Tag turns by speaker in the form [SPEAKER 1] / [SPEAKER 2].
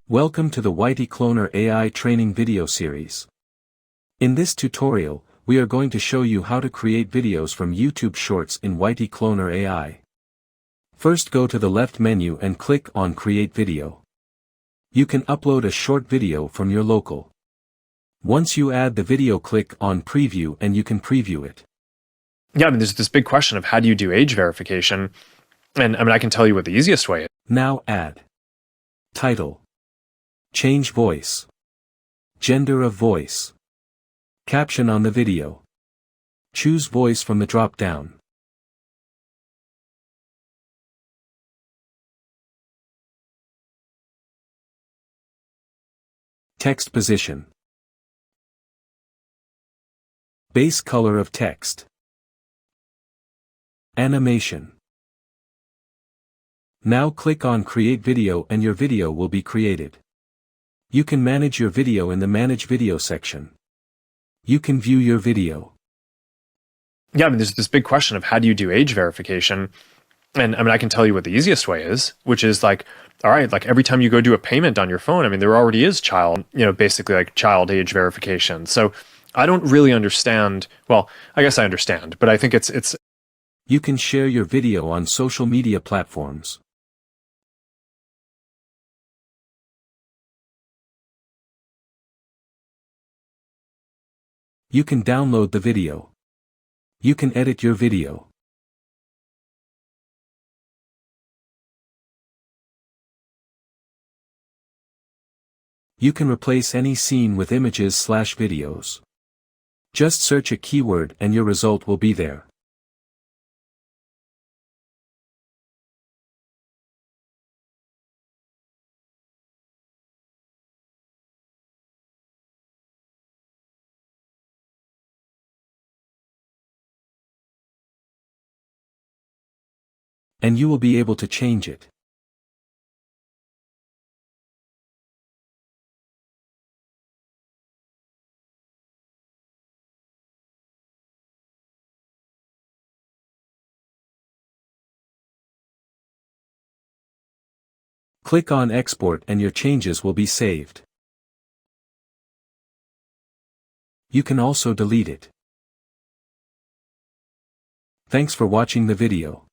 [SPEAKER 1] Welcome to the Whitey Cloner AI training video series. In this tutorial, we are going to show you how to create videos from YouTube Shorts in Whitey Cloner AI. First, go to the left menu and click on Create Video. You can upload a short video from your local. Once you add the video, click on Preview and you can preview it.
[SPEAKER 2] Yeah, there's this big question of how do you do age verification? And I can tell you what the easiest way is.
[SPEAKER 1] Now add title, change voice, gender of voice, caption on the video. Choose voice from the drop-down. Text position. Base color of text. Animation. Now click on Create Video and your video will be created. You can manage your video in the Manage Video section. You can view your video.
[SPEAKER 2] Yeah, there's this big question of how do you do age verification? And I can tell you what the easiest way is, which is all right, every time you go do a payment on your phone, there already is basically child age verification. So I don't really understand. Well, I guess I understand, but I think it's.
[SPEAKER 1] You can share your video on social media platforms. You can download the video. You can edit your video. You can replace any scene with images/videos. Just search a keyword and your result will be there. And you will be able to change it. Click on Export and your changes will be saved. You can also delete it. Thanks for watching the video.